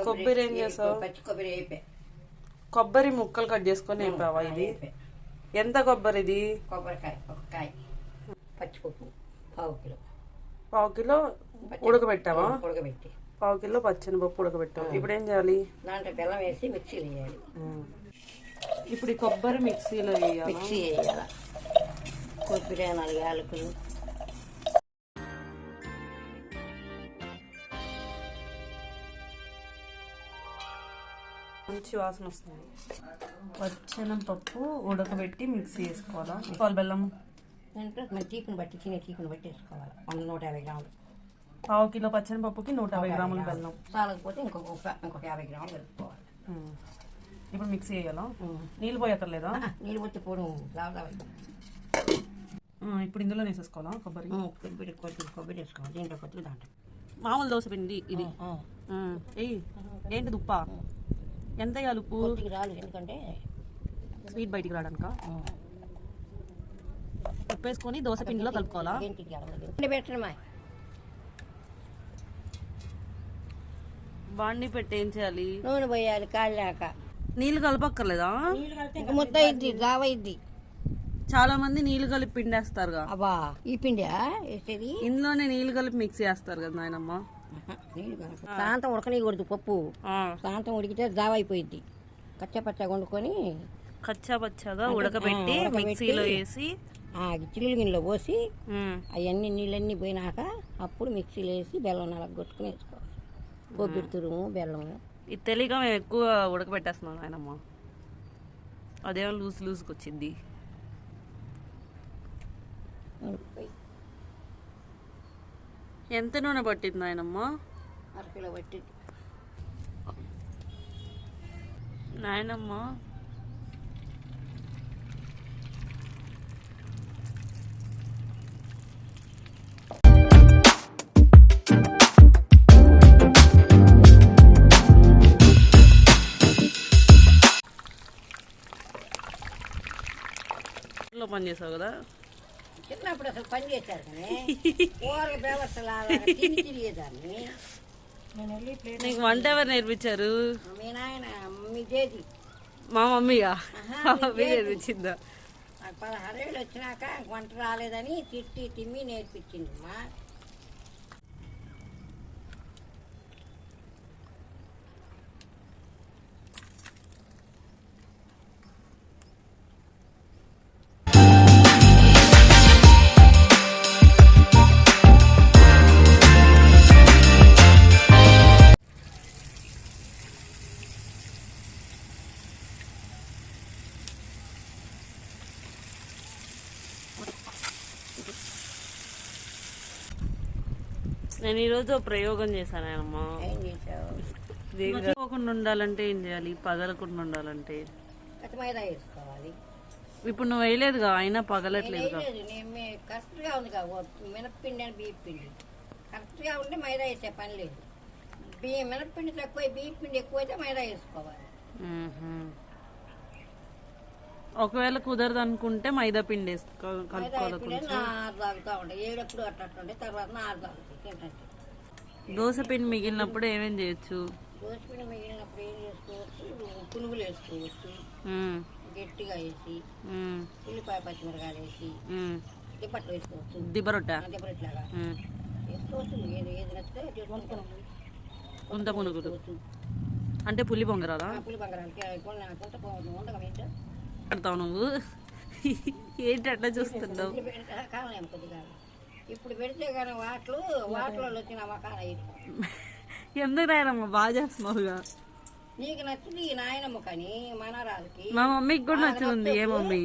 కొబ్బరి ఏం చేసావు? కొబ్బరి ముక్కలు కట్ చేసుకొని వేపావా? ఇది ఎంత కొబ్బరి? ఇది కొబ్బరికాయ ఒక కాయ, పచ్చిపప్పు పావు కిలో ఉడకబెట్టావా? ఉడకబెట్టి పావు కిలో పచ్చనిపప్పు ఉడకబెట్టావు. ఇప్పుడు ఏం చేయాలి? దాంట్లో బెల్లం వేసి మిక్సీలో వేయాలి. ఇప్పుడు ఈ కొబ్బరి మిక్సీ వేయాలి. కొబ్బరి 4 యాలకులు, మంచి వాసన వస్తుంది. పచ్చనపప్పు ఉడకబెట్టి మిక్సీ వేసుకోవాలా? బెల్లం మన తీకుని బట్టి తీకుని బట్టి వేసుకోవాలి. 150 గ్రాములు. పావు కిలో పచ్చనిపప్పుకి 150 గ్రాముల బెల్లం. చాలకపోతే ఇంకొక 50 గ్రాములు కలుపుకోవాలి. ఇప్పుడు మిక్సీ వేయాలా? నీళ్ళు పోయక్కర్లేదా? నీళ్ళు పోతే పోవడం లావు. ఇప్పుడు ఇందులో వేసేసుకోవాలా? కొబ్బరి కొబ్బరి వేసుకోవాలి. దీంట్లో కొద్దిగా దాంట్లో మామూలు దోశ పిండి ఇది. ఏంటి ఉప్ప? ఎంత వేయాలి ఉప్పు? రాదు, ఎందుకంటే స్వీట్ బయటికి రావడానిక. ఉప్పు వేసుకొని దోశ పిండిలో కలుపుకోవాలా? పెట్టడమా బాండి పెట్టి ఏం చేయాలి? నూనె పోయాలి కాళ్ళాక. నీళ్ళు కలపక్కర్లేదా? ముద్ద ఇద్ది, జావ ఇద్ది. చాలా మంది నీళ్లు కలిపి పిండి వేస్తారుగా. అబ్బా, ఈ పిండి వేసేది ఇందులోనే నీళ్లు కలిపి మిక్సీ వేస్తారు కదా నాయనమ్మ. సాయంత్రం ఉడకనీయకూడదు పప్పు. సాయంత్రం ఉడికితే జావ అయిపోయింది. కచ్చపచ్చగా వండుకొని కచ్చాపచ్చగా ఉడకబెట్టి మిక్సీలో వేసి చిల్లులు గిన్నెలో పోసి అవన్నీ నీళ్ళన్నీ పోయినాక అప్పుడు మిక్సీలో వేసి బెల్లం నలగొట్టుకుని వేసుకోవాలి. కొబ్బరి తురుము, బెల్లము. ఇది తెలియక మేము ఎక్కువ ఉడకబెట్టేస్తున్నాం నాయనమ్మ. అదేమో లూజ్కి వచ్చింది. ఎంత నూనె పట్టింది నాయనమ్మ? 1/2 కిలో పట్టింది నాయనమ్మ. పని చేసావు కదా చిన్నప్పుడు. అసలు పని చేశారు కానీ కూరగా వ్యవస్థలాగా తిరిగేదాన్ని. నీకు వంట ఎవరు నేర్పించారు? మీ నాయన మీ చేతి. మా మమ్మీగా? మా మమ్మీ నేర్పించిందా? 16 ఏళ్ళు వచ్చినాక వంట రాలేదని తిమ్మి నేర్పించింది అమ్మా. నేను ఈరోజు ప్రయోగం చేశానమ్మా. ఏం చేసావు? పోకుండా ఉండాలంటే ఏం చేయాలి? పగలకుండా ఉండాలంటే మైదా వేసుకోవాలి. ఇప్పుడు నువ్వు వేయలేదుగా, అయినా పగలట్లేదుగా. కరెక్ట్గా ఉంది కదా, మినప్పిండి అని బియ్యం పిండి కరెక్ట్గా ఉంటే మైదా వేసే పని లేదు. మినప్పిండి తక్కువ, బియ్యం పిండి ఎక్కువైతే మైదా వేసుకోవాలి. ఒకవేళ కుదరదు అనుకుంటే మైదా పిండి కలుపుకోవాలి. నారు తాగుతూ ఉంటాయి, ఏడప్పుడు అట్టుంటే తర్వాత నారు తాగుతాయి తింటే. దోశ పిండి మిగిలినప్పుడు ఏమేం చేయొచ్చు? దోశ పిండి మిగిలినప్పుడు ఏం చేసుకోవచ్చు? పునుగులు వేసుకోవచ్చు. గట్టిగా వేసి ఉల్లిపాయ పచ్చిమిరకాయలు వేసి దిబ్బట్లు వేసుకోవచ్చు. దిబ్బరొట్టలాగా వేసుకోవచ్చు. ఏది నచ్చితే చేసుకుంటాం. గుంత పునుగులు అంటే పులి బొంగరాలా? పులి బొంగరాలకి ఉండగా ఏంటో పెడతావు నువ్వు. ఏంటి అట్లా చూస్తున్నావు? కావాలి కొద్దిగా. ఇప్పుడు పెడితే కానీ వాటిలో వచ్చిన మకాన. ఎందుకు నాయనమ్మ బాగా చేస్తున్నావుగా? నీకు నచ్చింది ఈ నాయనమ్మ కానీ మనరాలకి. మా మమ్మీకి కూడా నచ్చుతుంది. ఏ మమ్మీ?